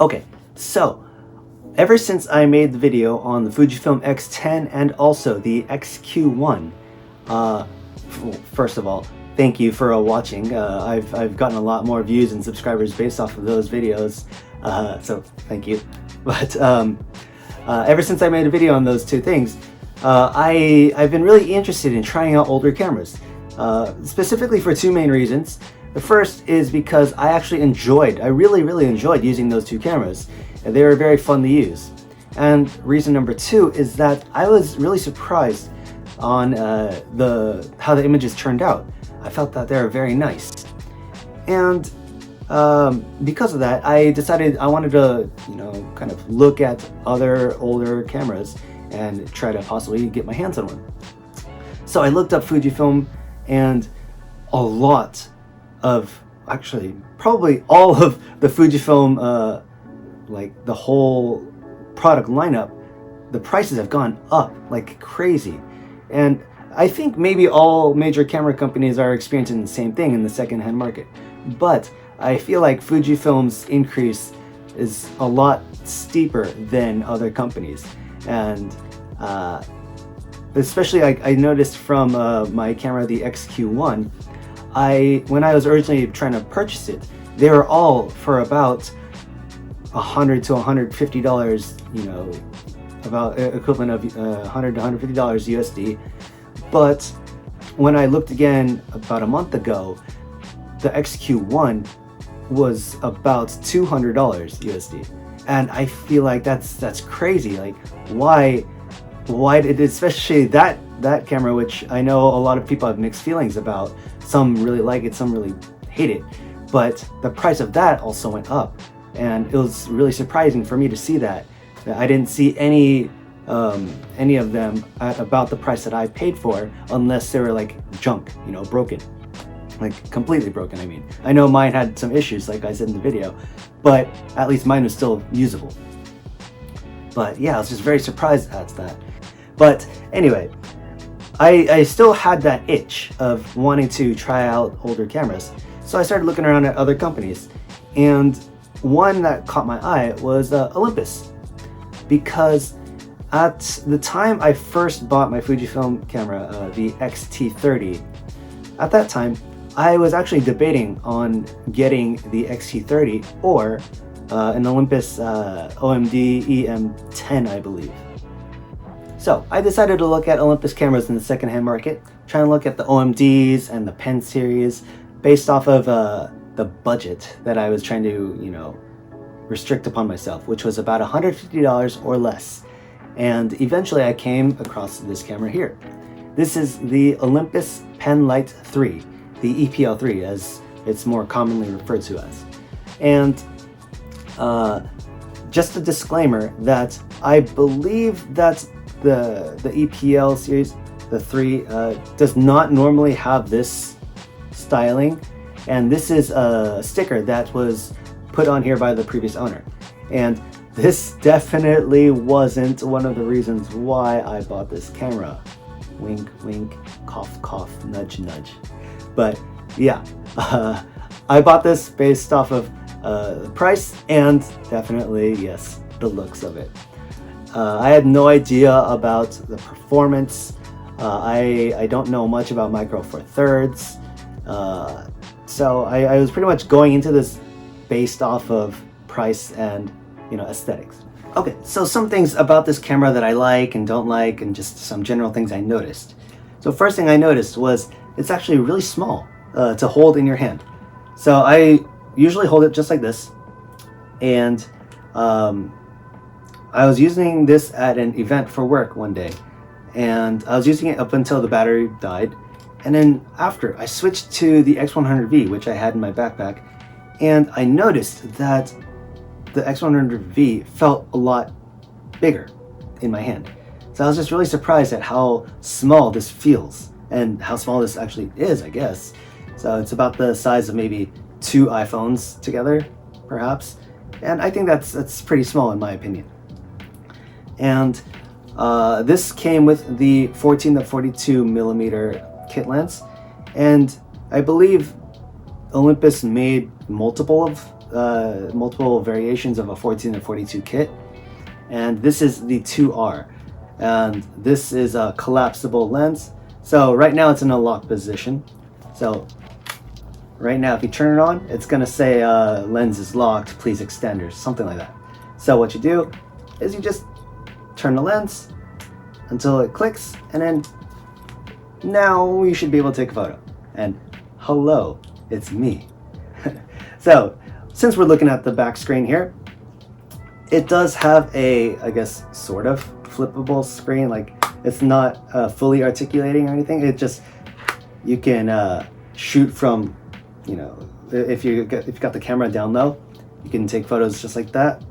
Okay, so ever since I made the video on the Fujifilm X10 and also the XQ1, first of all, thank you for watching. I've gotten a lot more views and subscribers based off of those videos, so thank you. But ever since I made a video on those two things, I've been really interested in trying out older cameras, specifically for two main reasons. The first is because I really enjoyed using those two cameras. They were very fun to use. And reason number two is that I was really surprised on how the images turned out. I felt that they were very nice. And because of that, I decided I wanted to, kind of look at other older cameras and try to possibly get my hands on one. So I looked up Fujifilm, and a lot of, actually probably all of the Fujifilm, like the whole product lineup, the prices have gone up like crazy. And I think maybe all major camera companies are experiencing the same thing in the secondhand market. But I feel like Fujifilm's increase is a lot steeper than other companies. And especially I noticed from my camera, the XQ1, when I was originally trying to purchase it, they were all for about $100 to $150, about equivalent of $100 to $150 USD. But when I looked again about a month ago, the XQ1 was about $200 USD, and I feel like that's crazy. Like, why did, especially that camera, which I know a lot of people have mixed feelings about. Some really like it, some really hate it, but the price of that also went up, and it was really surprising for me to see that. I didn't see any of them at about the price that I paid for, unless they were like junk, broken, like completely broken. I mean, I know mine had some issues, like I said in the video, but at least mine was still usable. But yeah, I was just very surprised at that. But anyway, I still had that itch of wanting to try out older cameras, so I started looking around at other companies, and one that caught my eye was Olympus, because at the time I first bought my Fujifilm camera, the X-T30, at that time I was actually debating on getting the X-T30 or an Olympus OMD EM10, I believe. So I decided to look at Olympus cameras in the secondhand market, trying to look at the OMDs and the Pen series based off of the budget that I was trying to, restrict upon myself, which was about $150 or less. And eventually I came across this camera here. This is the Olympus Pen Light 3, the E-PL3 as it's more commonly referred to as. And just a disclaimer that I believe that the E-PL series, the 3, does not normally have this styling, and this is a sticker that was put on here by the previous owner. And this definitely wasn't one of the reasons why I bought this camera. Wink, wink, cough, cough, nudge, nudge. But yeah, I bought this based off of the price and definitely, yes, the looks of it. I had no idea about the performance. I don't know much about Micro Four Thirds. So I was pretty much going into this based off of price and, aesthetics. Okay, so some things about this camera that I like and don't like, and just some general things I noticed. So first thing I noticed was it's actually really small to hold in your hand. So I usually hold it just like this, and I was using this at an event for work one day, and I was using it up until the battery died, and then after I switched to the X100V, which I had in my backpack, and I noticed that the X100V felt a lot bigger in my hand. So I was just really surprised at how small this feels, and how small this actually is, I guess. So it's about the size of maybe 2 iPhones together, perhaps. And I think that's pretty small in my opinion. And this came with the 14 to 42 millimeter kit lens, and I believe Olympus made multiple of multiple variations of a 14 and 42 kit, and this is the 2R, and this is a collapsible lens. So right now it's in a locked position. So right now, if you turn it on, it's gonna say lens is locked, please extend, or something like that. So what you do is you just turn the lens until it clicks, and then now you should be able to take a photo. And hello, it's me. So since we're looking at the back screen here, it does have a, I guess, sort of flippable screen. Like, it's not fully articulating or anything. It just, you can shoot from, you know, if you've got the camera down low, you can take photos just like that.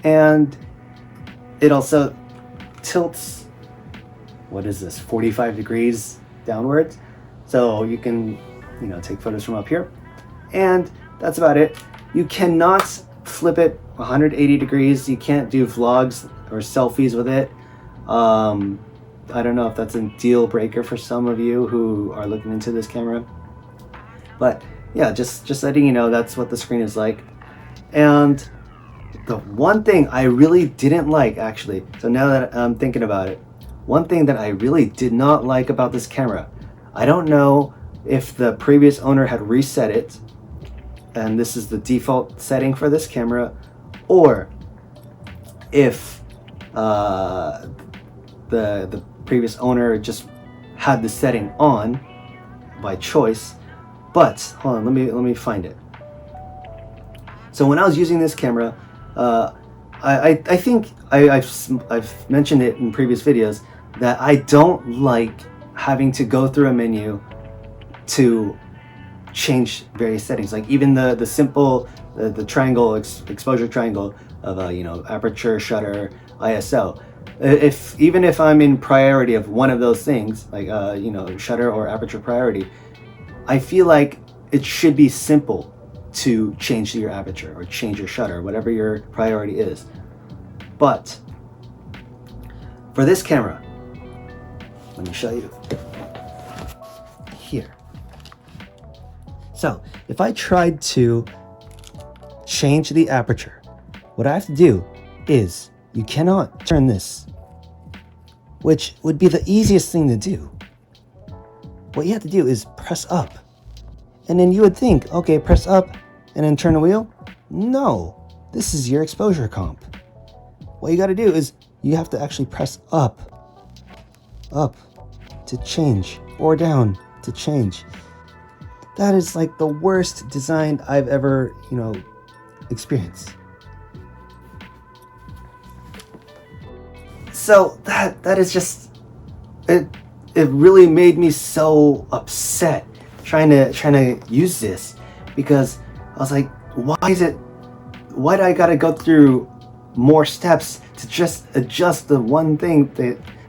And it also tilts, what is this, 45 degrees downwards. So you can, you know, take photos from up here. And that's about it. You cannot flip it 180 degrees. You can't do vlogs or selfies with it. I don't know if that's a deal breaker for some of you who are looking into this camera. But yeah, just letting you know that's what the screen is like. And the one thing I really didn't like, actually, so now that I'm thinking about it, one thing that I really did not like about this camera, I don't know if the previous owner had reset it, and this is the default setting for this camera, or if the previous owner just had the setting on by choice. But hold on, let me find it. So when I was using this camera, I think I've mentioned it in previous videos that I don't like having to go through a menu to change various settings. Like even the simple the triangle exposure triangle of you know, aperture, shutter, ISO. Even if I'm in priority of one of those things, like you know, shutter or aperture priority, I feel like it should be simple to change your aperture or change your shutter, whatever your priority is. But for this camera, let me show you here. So if I tried to change the aperture, what I have to do is, you cannot turn this, which would be the easiest thing to do. What you have to do is press up. And then you would think, okay, press up and then turn the wheel. No, this is your exposure comp. What you got to do is you have to actually press up to change, or down to change. That is like the worst design I've ever, you know, experienced. So that is just, it really made me so upset trying to use this, because I was like, why do I gotta go through more steps to just adjust the one thing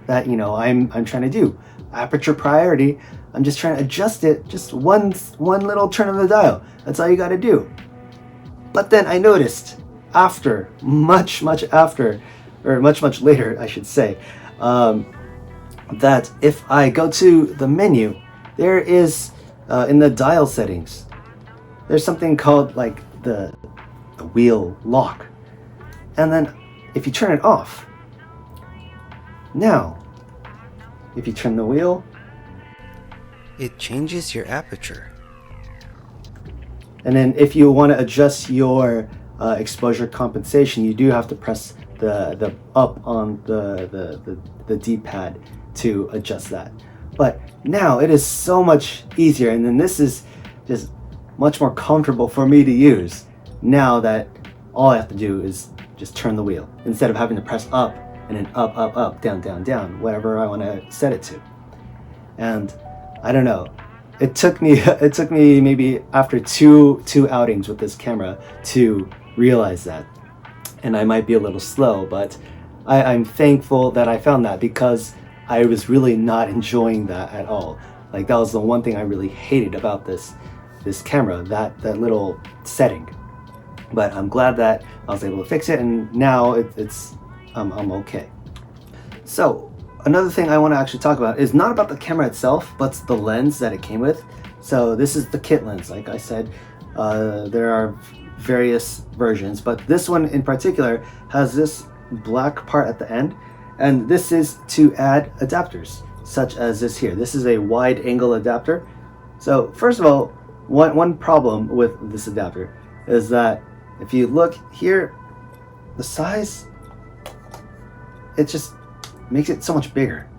that you know I'm trying to do? Aperture priority, I'm just trying to adjust it, just one little turn of the dial. That's all you gotta do. But then I noticed after, much after, or much later I should say, that if I go to the menu, there is in the dial settings, there's something called like the wheel lock. And then if you turn it off, now if you turn the wheel, it changes your aperture. And then if you want to adjust your exposure compensation, you do have to press the up on the D-pad to adjust that. But now it is so much easier, and then this is just much more comfortable for me to use now that all I have to do is just turn the wheel instead of having to press up and then up, down, whatever I want to set it to. And I don't know, it took me maybe after two outings with this camera to realize that. And I might be a little slow, but I'm thankful that I found that, because I was really not enjoying that at all. Like, that was the one thing I really hated about this camera, that little setting. But I'm glad that I was able to fix it, and now I'm okay. So another thing I want to actually talk about is not about the camera itself, but the lens that it came with. So this is the kit lens. Like I said, there are various versions, but this one in particular has this black part at the end, and this is to add adapters such as this here. This is a wide angle adapter. So first of all, one problem with this adapter is that if you look here, the size, it just makes it so much bigger,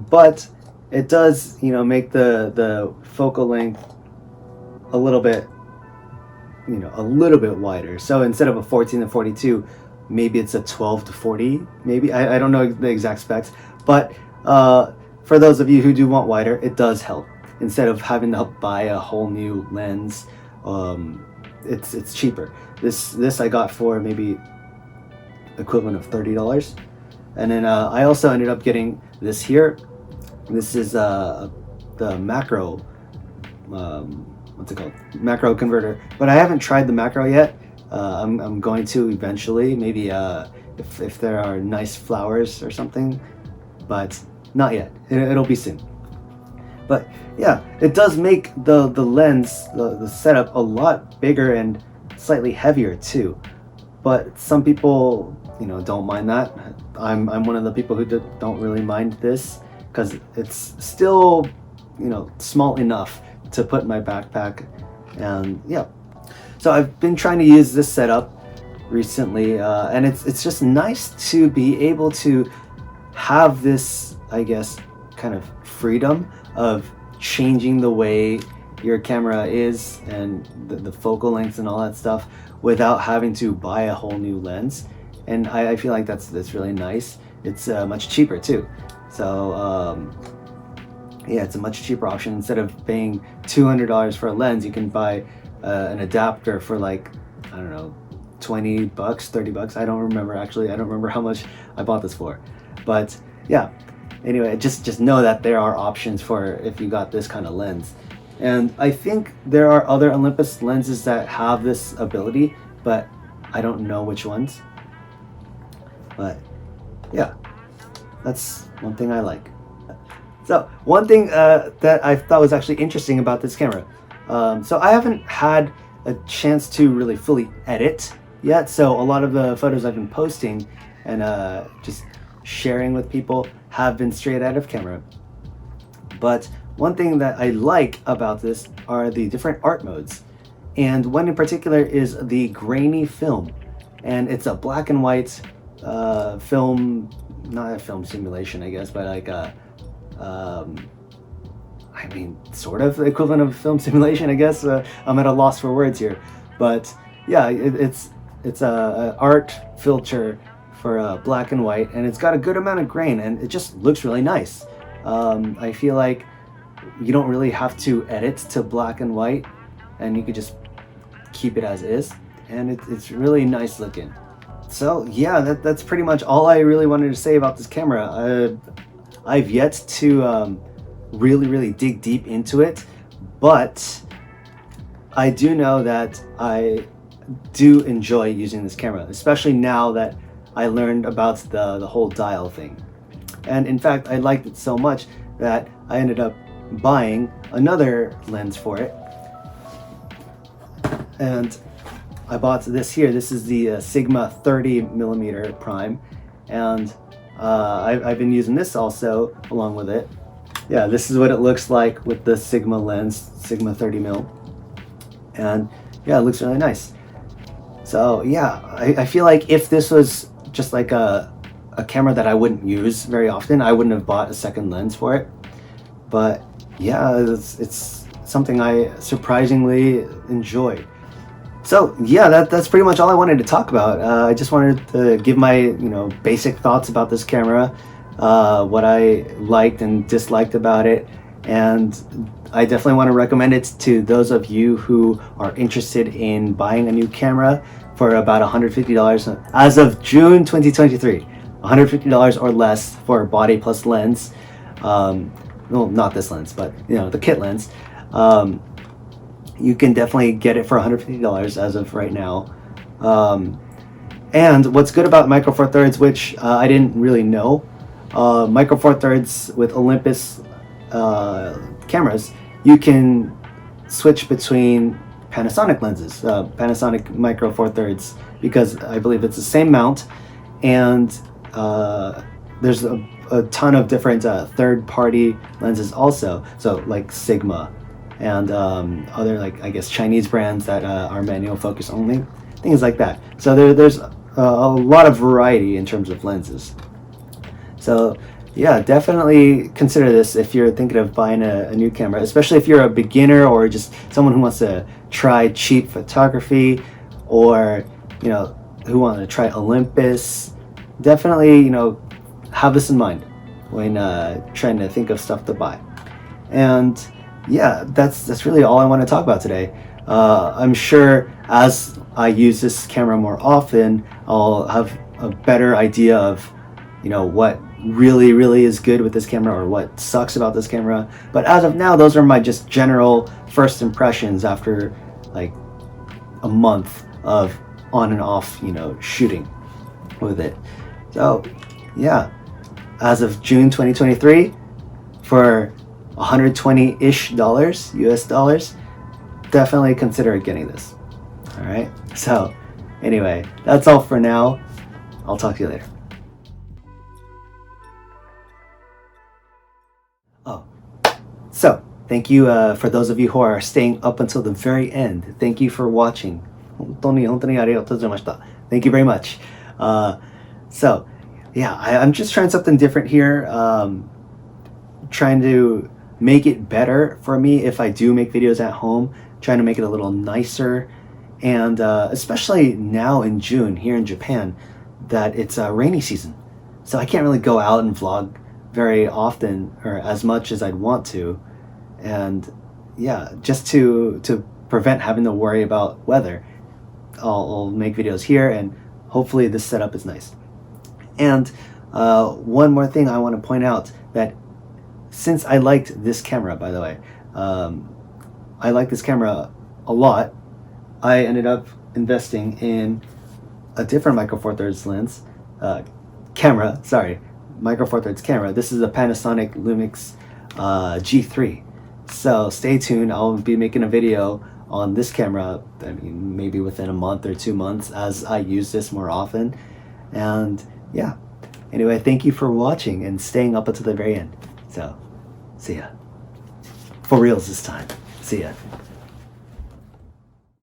but it does, you know, make the focal length a little bit, you know, a little bit wider. So instead of a 14 to 42, maybe it's a 12 to 40, maybe. I don't know the exact specs, but for those of you who do want wider, it does help. Instead of having to buy a whole new lens, it's cheaper. This I got for maybe equivalent of $30. And then I also ended up getting this here. This is the macro, what's it called? Macro converter. But I haven't tried the macro yet. I'm going to eventually, maybe if there are nice flowers or something, but not yet. It'll be soon. But yeah, it does make the lens, the setup, a lot bigger and slightly heavier too. But some people, you know, don't mind that. I'm one of the people who don't really mind this, because it's still, you know, small enough to put in my backpack. And yeah, so I've been trying to use this setup recently, and it's just nice to be able to have this, I guess, kind of freedom of changing the way your camera is and the focal lengths and all that stuff without having to buy a whole new lens. And I feel like that's really nice. It's much cheaper too. So yeah, it's a much cheaper option. Instead of paying $200 for a lens, you can buy an adapter for like, I don't know, 20 bucks, 30 bucks. I don't remember actually. I don't remember how much I bought this for. But yeah, anyway, just know that there are options for if you got this kind of lens. And I think there are other Olympus lenses that have this ability, but I don't know which ones. But yeah, that's one thing I like. So one thing that I thought was actually interesting about this camera. So I haven't had a chance to really fully edit yet. So a lot of the photos I've been posting and just sharing with people have been straight out of camera. But one thing that I like about this are the different art modes. And one in particular is the grainy film. And it's a black and white film, not a film simulation, I guess, but like a, I mean, sort of the equivalent of film simulation, I guess. I'm at a loss for words here. But yeah, it's a art filter for black and white, and it's got a good amount of grain, and it just looks really nice. I feel like you don't really have to edit to black and white, and you could just keep it as is, and it's really nice looking. So yeah, that's pretty much all I really wanted to say about this camera. I've yet to really dig deep into it, but I do know that I do enjoy using this camera, especially now that I learned about the whole dial thing. And in fact, I liked it so much that I ended up buying another lens for it. And I bought this here. This is the Sigma 30mm prime, and I've been using this also along with it. Yeah, this is what it looks like with the Sigma lens, Sigma 30mm, and yeah, it looks really nice. So yeah, I feel like if this was just like a camera that I wouldn't use very often, I wouldn't have bought a second lens for it. But yeah, it's something I surprisingly enjoy. So yeah, that's pretty much all I wanted to talk about. I just wanted to give my basic thoughts about this camera, what I liked and disliked about it, and I definitely want to recommend it to those of you who are interested in buying a new camera for about $150 as of June 2023. $150 or less for body plus lens. Well, not this lens, but the kit lens. You can definitely get it for $150 as of right now. And what's good about Micro Four Thirds, which I didn't really know, Micro Four Thirds with Olympus cameras, you can switch between Panasonic lenses, Panasonic Micro Four Thirds, because I believe it's the same mount, and there's a ton of different third-party lenses also. So like Sigma and other, like, I guess, Chinese brands that are manual focus only, things like that. So there's a lot of variety in terms of lenses. So yeah, definitely consider this if you're thinking of buying a new camera, especially if you're a beginner or just someone who wants to try cheap photography, or, you know, who want to try Olympus. Definitely, you know, have this in mind when trying to think of stuff to buy. And yeah, that's really all I want to talk about today. I'm sure as I use this camera more often, I'll have a better idea of, you know, what really is good with this camera or what sucks about this camera. But as of now, those are my just general first impressions after like a month of on and off, you know, shooting with it. So yeah, as of June 2023, for $120-ish US dollars, definitely consider getting this. All right, so anyway, that's all for now. I'll talk to you later. Oh, so thank you for those of you who are staying up until the very end. Thank you for watching. 本当にありがとうございました. Thank you very much. So yeah, I'm just trying something different here. Trying to make it better for me if I do make videos at home. Trying to make it a little nicer. And especially now in June here in Japan, that it's a rainy season. So I can't really go out and vlog very often or as much as I'd want to. And yeah, just to prevent having to worry about weather, I'll make videos here, and hopefully this setup is nice. And one more thing I want to point out, that since I liked this camera, by the way, I like this camera a lot, I ended up investing in a different Micro Four Thirds lens, Micro Four Thirds camera. This is a Panasonic Lumix G3. So stay tuned. I'll be making a video on this camera, I mean, maybe within a month or 2 months as I use this more often. And yeah, anyway, thank you for watching and staying up until the very end. So, see ya. For reals this time. See ya.